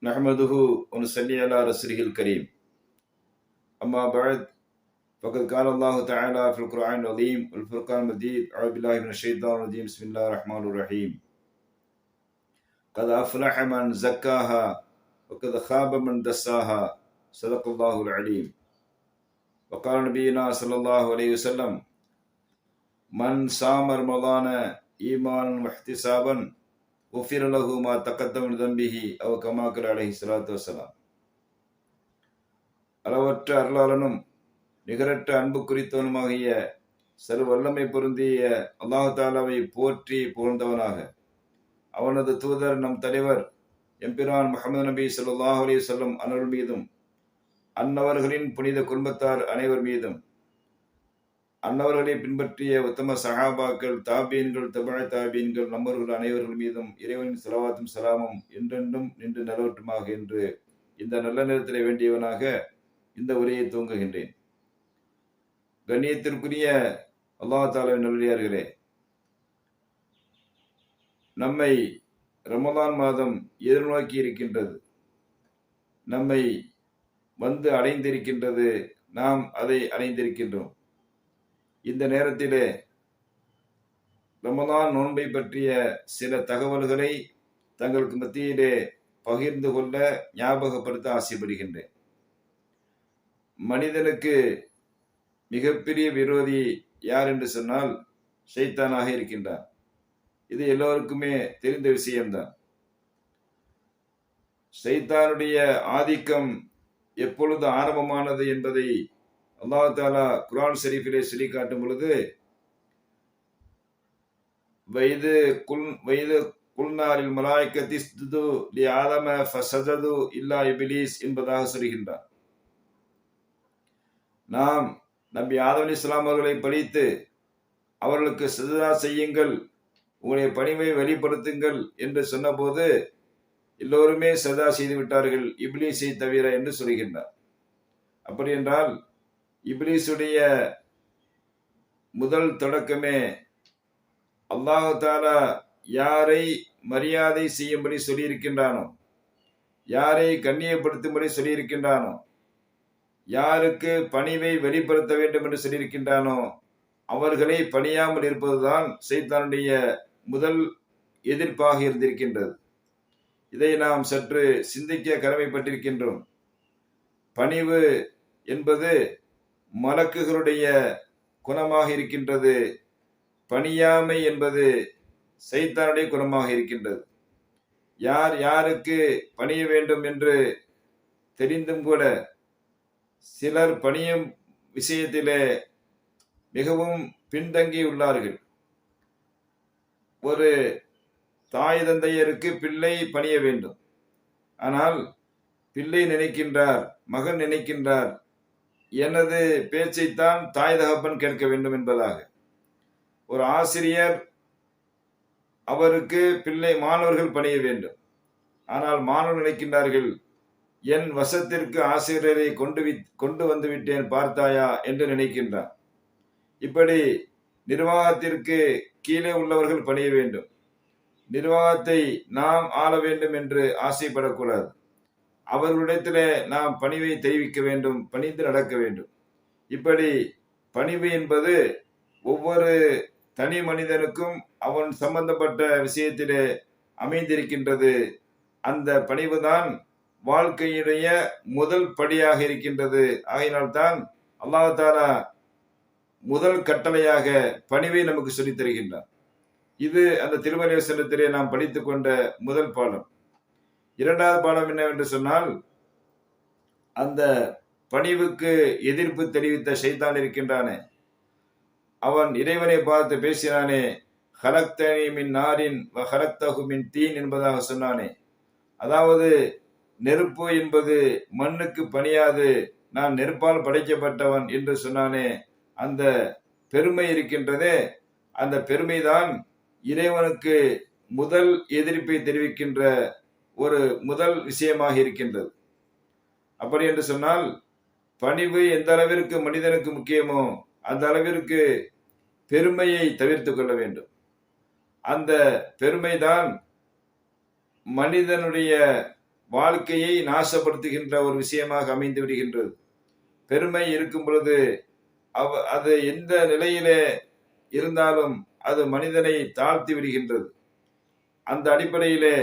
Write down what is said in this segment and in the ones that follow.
नहमदुहु व नसल्ली अला रसूलिहिल करीम अम्मा बाद फ़क़द क़ाल अल्लाहु तआला फ़िल क़ुरआनिल अज़ीम वल फ़ुरक़ानिल मजीद अऊज़ु बिल्लाहि मिनश शैतानिर रजीम बिस्मिल्लाहिर रहमानिर रहीम क़द अफ़लह मन ज़क्काहा व क़द ख़ाब मन दस्साहा सदक़ल्लाहुल अलीम व क़ाल नबीना सल्लल्लाहु अलैहि वसल्लम मन साम रमज़ान ईमानन व इह्तिसाबन गुफ़िर लहु मा तक़द्दम मिन ज़ंबिही அவ கமா क़ால அலைஹி ஸலாத்து வஸலாம். அளவற்ற அருளாளனும் நிகரற்ற அன்பு குறித்தவனுமாகிய சர்வ வல்லமை பொருந்திய அல்லாஹ் தாலாவை போற்றி புகழ்ந்தவனாக அவனது தூதர் நம் தலைவர் எம்பிரான் முஹம்மது நபி ஸல்லல்லாஹு அலைஹி வஸல்லம் அன்னவர் மீதும் அன்னவர்களின் புனித குடும்பத்தார் அனைவர் மீதும் அன்னவர்களை பின்பற்றிய உத்தம சஹாபாக்கள், தாபீன்கள், தபஅ தாபீன்கள், நம்மவர்கள் அனைவர்கள் மீதும் இறைவனின் ஸலவாத்தும் ஸலாமும் என்றென்றும் நின்று நிலவட்டுமாக என்று இந்த நல்ல நேரத்திலே வேண்டியவனாக இந்த உரையை துவங்குகின்றேன். கண்ணியத்திற்குரிய அல்லாஹ் தஆலாவின் நல்லடியார்களே, நம்மை ரமலான் மாதம் எதிர்நோக்கி இருக்கின்றது, நம்மை வந்து அடைந்திருக்கின்றது, நாம் அதை அடைந்திருக்கின்றோம். இந்த நேரத்திலே ரமலான் நோன்பை பற்றிய சில தகவல்களை தங்களுக்கு மத்தியிலே பகிர்ந்து கொள்ள ஞாபகப்படுத்த ஆசைப்படுகின்றேன். மனிதனுக்கு மிகப்பெரிய விரோதி யார் என்று சொன்னால் ஷைத்தானாக இருக்கின்றான். இது எல்லோருக்குமே தெரிந்த விஷயம்தான். ஷைத்தானுடைய ஆதிக்கம் எப்பொழுது ஆரம்பமானது என்பதை அல்லாஹ் தஆலா குர்ஆன் ஷரீஃபிலே சொல்லி காட்டும் பொழுது வைது குல்நாரில் மலாயிகத்தி இஸ்ஜுது லி ஆதம ஃபஸஜது இல்லா இப்லீஸ் என்பதாக சொல்கின்றார். நாம் நபி ஆதம் அலைஹிஸ்ஸலாம் அவர்களை பழித்து அவர்களுக்கு சஜதா செய்யுங்கள், உங்களுடைய பணிவை வெளிப்படுத்துங்கள் என்று சொன்னபோது எல்லோருமே சஜதா செய்து விட்டார்கள், இப்லீஸை தவிர என்று சொல்கின்றார். அப்படி என்றால் இப்லீஸுடைய முதல் தொடக்கமே அல்லாஹ் தஆலா யாரை மரியாதை செய்யும்படி சொல்லியிருக்கின்றானோ, யாரை கண்ணியப்படுத்தும்படி சொல்லியிருக்கின்றானோ, யாருக்கு பணிவை வெளிப்படுத்த வேண்டும் என்று சொல்லியிருக்கின்றானோ அவர்களை பணியாமல் இருப்பதுதான் ஷைத்தானுடைய முதல் எதிர்ப்பாக இருந்திருக்கின்றது. இதை நாம் சற்று சிந்திக்க கடமைப்பட்டிருக்கின்றோம். பணிவு என்பது மலக்குகளுடைய குணமாக இருக்கின்றது, பணியாமை என்பது ஷைத்தானுடைய குணமாக இருக்கின்றது. யார் யாருக்கு பணிய வேண்டும் என்று தெரிந்தும் கூட சிலர் பணியும் விஷயத்திலே மிகவும் பின்தங்கி உள்ளார்கள். ஒரு தாய் தந்தையருக்கு பிள்ளை பணிய வேண்டும், ஆனால் பிள்ளை நினைக்கின்றார், மகன் நினைக்கின்றார், எனது பேச்சைத்தான் தாய் தகப்பன் கேட்க வேண்டும் என்பதாக. ஒரு ஆசிரியர் அவருக்கு மாணவர்கள் பணிய வேண்டும், ஆனால் மாணவர்கள் நினைக்கின்றார்கள், என் வசத்திற்கு ஆசிரியரை கொண்டு வந்து விட்டேன் பார்த்தாயா என்று நினைக்கின்றார். இப்படி நிர்வாகத்திற்கு கீழே உள்ளவர்கள் பணிய வேண்டும், நிர்வாகத்தை நாம் ஆள வேண்டும் என்று ஆசைப்படக்கூடாது. அவர்களிடத்திலே நாம் பணிவை தெரிவிக்க வேண்டும், பணிந்து நடக்க வேண்டும். இப்படி பணிவு என்பது ஒவ்வொரு தனி மனிதனுக்கும் அவன் சம்பந்தப்பட்ட விஷயத்திலே அமைந்திருக்கின்றது. அந்த பணிவுதான் வாழ்க்கையுடைய முதல் படியாக இருக்கின்றது. ஆகையினால்தான் அல்லாஹ் தஆலா முதல் கட்டளையாக பணிவை நமக்கு சொல்லித் தருகின்றான். இது அந்த திருமறை வசனத்திலே நாம் படித்துக் கொண்ட முதல் பாடம். இரண்டாவது பாடம் என்னவென்று சொன்னால், அந்த பணிவுக்கு எதிர்ப்பு தெரிவித்த ஷைத்தான் இருக்கின்றானே, அவன் இறைவனை பார்த்து பேசினானே, ஹலக்தனி மின் நாரின் வ ஹலக்தஹு மின் தீன் என்பதாக சொன்னானே. அதாவது நெருப்பு என்பது மண்ணுக்கு பணியாது, நான் நெருப்பால் படைக்கப்பட்டவன் என்று சொன்னானே. அந்த பெருமை இருக்கின்றதே, அந்த பெருமைதான் இறைவனுக்கு முதல் எதிர்ப்பை தெரிவிக்கின்ற ஒரு முதல் விஷயமாக இருக்கின்றது. அப்படி என்று சொன்னால் பணிவு எந்த அளவிற்கு மனிதனுக்கு முக்கியமோ அந்த அளவிற்கு பெருமையை தவிர்த்து கொள்ள வேண்டும். அந்த பெருமைதான் மனிதனுடைய வாழ்க்கையை நாசப்படுத்துகின்ற ஒரு விஷயமாக அமைந்து விடுகின்றது. பெருமை இருக்கும் பொழுது அது எந்த நிலையிலே இருந்தாலும் அது மனிதனை தாழ்த்தி விடுகின்றது. அந்த அடிப்படையிலே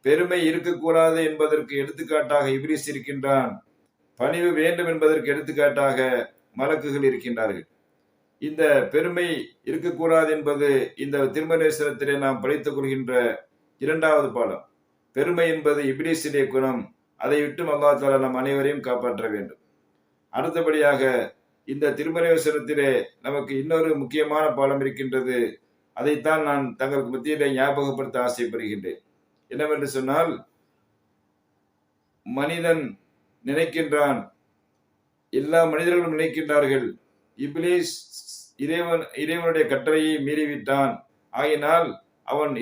பெருமை இருக்கக்கூடாது என்பதற்கு எடுத்துக்காட்டாக இப்லீஸ் இருக்கின்றான். பணிவு வேண்டும் என்பதற்கு எடுத்துக்காட்டாக மலக்குகள் இருக்கின்றார்கள். இந்த பெருமை இருக்கக்கூடாது என்பது இந்த திருமணேஸ்வரத்திலே நாம் படித்துக் கொள்கின்ற இரண்டாவது பாடம். பெருமை என்பது இப்லீஸுடைய குணம். அதை விட்டு அல்லாஹ் தஆலா நம் அனைவரையும் காப்பாற்ற வேண்டும். அடுத்தபடியாக இந்த திருமணேஸ்வரத்திலே நமக்கு இன்னொரு முக்கியமான பாடம் இருக்கின்றது. அதைத்தான் நான் தங்களுக்கு மத்தியிலே ஞாபகப்படுத்த ஆசைப்படுகின்றேன். என்னவென்று சொன்னால், மனிதன் நினைக்கின்றான், எல்லா மனிதர்களும் நினைக்கின்றார்கள், இப்லீஸ் இறைவனுடைய கட்டளையை மீறிவிட்டான், ஆயினால் அவன்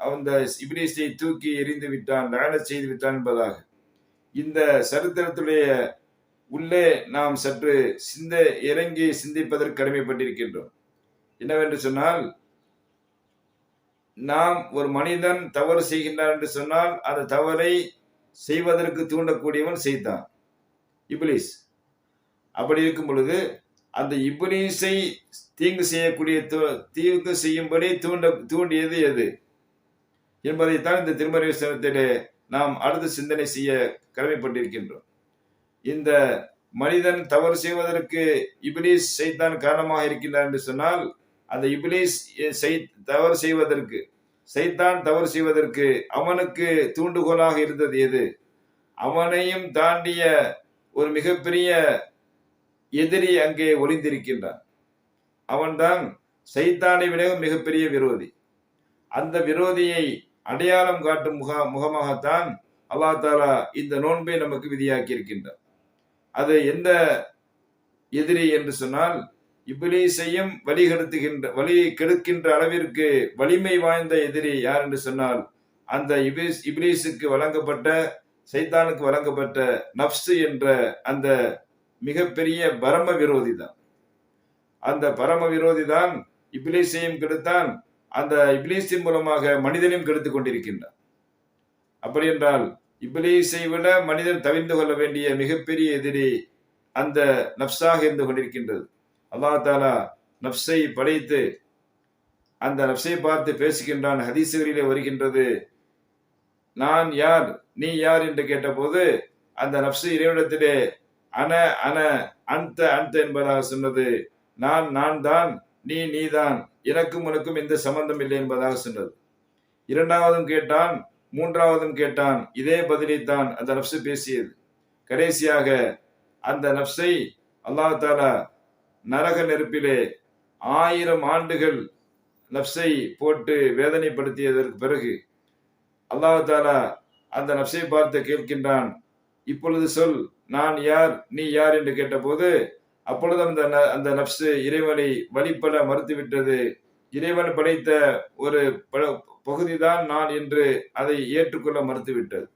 அந்த இப்லீஸை தூக்கி எறிந்து விட்டான், லஅனத் செய்து விட்டான் என்பதாக. இந்த சரித்திரத்துடைய உள்ளே நாம் சற்று இறங்கி சிந்திப்பதற்கு கடமைப்பட்டிருக்கின்றோம். என்னவென்று சொன்னால், நாம் ஒரு மனிதன் தவறு செய்கின்றான் என்று சொன்னால் அந்த தவறை செய்வதற்கு தூண்டக்கூடியவன் சைத்தான், இப்லீஸ். அப்படி இருக்கும் பொழுது அந்த இப்லீஸை தீங்கு செய்யும்படி தூண்டியது எது என்பதைத்தான் இந்த திருமறைத்திலே நாம் அடுத்து சிந்தனை செய்ய கடமைப்பட்டிருக்கின்றோம். இந்த மனிதன் தவறு செய்வதற்கு இப்லீஸ் சைத்தான் காரணமாக இருக்கின்றான் என்று சொன்னால், அந்த இப்லீஸ் சைத்தான் தவறு செய்வதற்கு அவனுக்கு தூண்டுகோலாக இருந்தது எது? அவனையும் தாண்டிய ஒரு மிகப்பெரிய எதிரி அங்கே ஒளிந்திருக்கின்றான். அவன்தான் சைத்தானை விட மிகப்பெரிய விரோதி. அந்த விரோதியை அடையாளம் காட்டும் முகமாகத்தான் அல்லாஹ் தஆலா இந்த நோன்பை நமக்கு விதியாக்கி இருக்கின்றார். அது எந்த எதிரி என்று சொன்னால், இப்லீஸையும் வழி கெடுக்கின்ற அளவிற்கு வலிமை வாய்ந்த எதிரி யார் என்று சொன்னால், அந்த இப்லீஸுக்கு வழங்கப்பட்ட, சைத்தானுக்கு வழங்கப்பட்ட நப்சு என்ற அந்த மிகப்பெரிய பரம விரோதி தான். அந்த பரம விரோதி தான் இப்லீஸையும் கெடுத்தான், அந்த இப்லீஸின் மூலமாக மனிதனையும் கெடுத்துக் கொண்டிருக்கின்றான். அப்படி என்றால் இப்லீஸை விட மனிதன் தவிர்ந்து கொள்ள வேண்டிய மிகப்பெரிய எதிரி அந்த நப்சாக இருந்து கொண்டிருக்கின்றது. அல்லாஹ் தஆலா நப்சை படைத்து அந்த நப்சை பார்த்து பேசுகின்றான். ஹதீசுகளிலே வருகின்றது, நான் யார், நீ யார் என்று கேட்டபோது அந்த நப்சு இறைவனிடத்திலே அன அன அந்த அந்த என்பதாக சொன்னது. நான் தான், நீதான், எனக்கும் உனக்கும் எந்த சம்பந்தம் இல்லை என்பதாக சொன்னது. இரண்டாவதும் கேட்டான், மூன்றாவதும் கேட்டான், இதே பதிலைத்தான் அந்த நப்சு பேசியது. கடைசியாக அந்த நப்சை அல்லாஹ் தஆலா நரக நெருப்பிலே 1000 ஆண்டுகள் நப்சை போட்டு வேதனைப்படுத்தியதற்கு பிறகு அல்லாஹ் தஆலா அந்த நப்சை பார்த்து கேட்கின்றான், இப்பொழுது சொல், நான் யார், நீ யார் என்று கேட்டபோது அப்பொழுது அந்த நப்சு இறைவனை வழிபட மறுத்துவிட்டது. இறைவன் படைத்த ஒரு பகுதிதான் நான் என்று அதை ஏற்றுக்கொள்ள மறுத்துவிட்டது.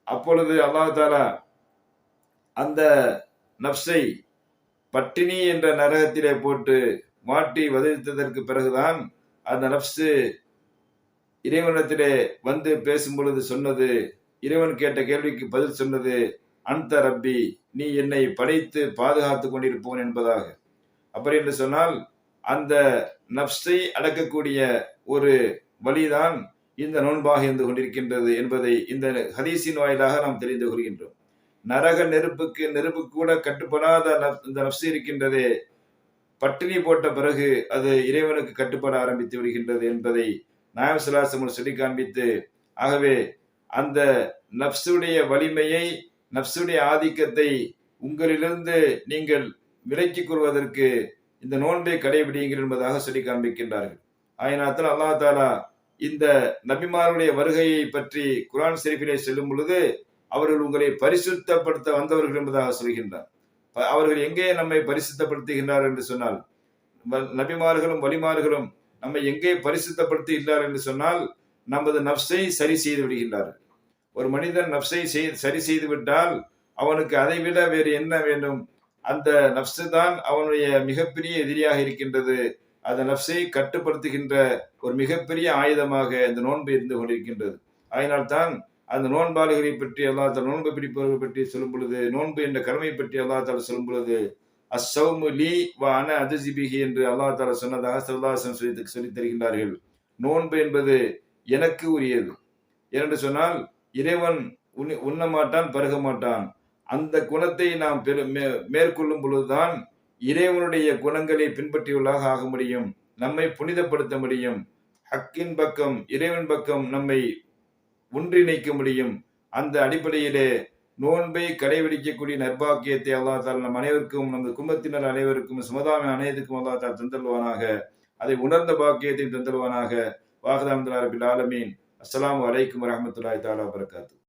அப்பொழுது அல்லாஹ் தஆலா அந்த நப்சை பட்டினி என்ற நரகத்திலே போட்டு மாட்டி வதைத்ததற்கு பிறகுதான் அந்த நப்சு இறைவனிடத்திலே வந்து பேசும் பொழுது சொன்னது, இறைவன் கேட்ட கேள்விக்கு பதில் சொன்னது, அந்த ரப்பி, நீ என்னை படைத்து பாதுகாத்துக் கொண்டிருப்பவன் என்பதாக. அப்படி என்று சொன்னால் அந்த நப்சை அடக்கக்கூடிய ஒரு வழிதான் இந்த நோன்பாக இருந்து கொண்டிருக்கின்றது என்பதை இந்த ஹதீஸின் வாயிலாக நாம் தெரிந்து கொள்கின்றோம். நரக நெருப்பு கூட கட்டுப்படாத இந்த நப்சு இருக்கின்றதே, பட்டினி போட்ட பிறகு அது இறைவனுக்கு கட்டுப்பட ஆரம்பித்து விடுகின்றது என்பதை நாயகம் ஸல்லல்லாஹு அலைஹி வஸல்லம் சொல்லி காண்பித்து, ஆகவே அந்த நப்சுடைய வலிமையை, நப்சுடைய ஆதிக்கத்தை உங்களிலிருந்து நீங்கள் விலக்கிக் கொள்வதற்கு இந்த நோன்பை கடைபிடிங்கள் என்பதாக சொல்லி காண்பிக்கின்றார்கள். ஆயினாத்தில் அல்லாஹ் தஆலா இந்த நபிமாருடைய வருகையை பற்றி குர்ஆன் ஷரீஃபிலே சொல்லும் பொழுது, அவர்கள் உங்களை பரிசுத்தப்படுத்த வந்தவர்கள் என்பதாக சொல்கின்றார். அவர்கள் எங்கே நம்மை பரிசுத்தப்படுத்துகின்றார் என்று சொன்னால், நபிமார்களும் வலிமார்களும் நம்மை எங்கே பரிசுத்தப்படுத்துகின்றார் என்று சொன்னால், நமது நப்சை சரி செய்து விடுகின்றார்கள். ஒரு மனிதன் நப்சை சரி செய்து விட்டால் அவனுக்கு அதை விட வேறு என்ன வேண்டும்? அந்த நப்சு தான் அவனுடைய மிகப்பெரிய எதிரியாக இருக்கின்றது. அந்த நப்சை கட்டுப்படுத்துகின்ற ஒரு மிகப்பெரிய ஆயுதமாக இந்த நோன்பு இருந்து கொண்டிருக்கின்றது. அதனால்தான் அந்த நோன்பாளிகளை பற்றி அல்லாஹ் தஆலா நோன்பு பிடிப்பவர்கள் பற்றி சொல்லும் பொழுது, நோன்பு என்ற கடமை பற்றி அல்லாஹ் தஆலா சொல்லும் பொழுது, அஸ்ஸௌமு லீ வ அன அஜ்ஸி பிஹி என்று அல்லாஹ் தஆலா சொன்னதாக ஸல்லல்லாஹு அலைஹி வஸல்லம் சொல்லித் தருகின்றார்கள். நோன்பு என்பது எனக்கு உரியது. ஏனென்று சொன்னால், இறைவன் உண்ண மாட்டான், பருக மாட்டான். அந்த குணத்தை நாம் மேற்கொள்ளும் பொழுதுதான் இறைவனுடைய குணங்களை பின்பற்றியவர்களாக ஆக முடியும். நம்மை புனிதப்படுத்த முடியும். ஹக்கின் பக்கம், இறைவன் பக்கம் நம்மை ஒன்றிணைக்க முடியும். அந்த அடிப்படையிலே நோன்பை கடைபிடிக்கக்கூடிய நற்பாக்கியத்தை அல்லாஹ் தஆலா நம் அனைவருக்கும், நமது குடும்பத்தினர் அனைவருக்கும், சமுதாயம் அனைவருக்கும் அல்லாஹ் தஆலா தந்தருள்வானாக. அதை உணர்ந்த பாக்கியத்தை தந்தருள்வானாக. வாஹிர் அல்ஹம்துலில்லாஹி ரப்பில் ஆலமீன். அஸ்ஸலாமு அலைக்கும் வரஹ்மத்துல்லாஹி தஆலா வபரகாத்துஹு.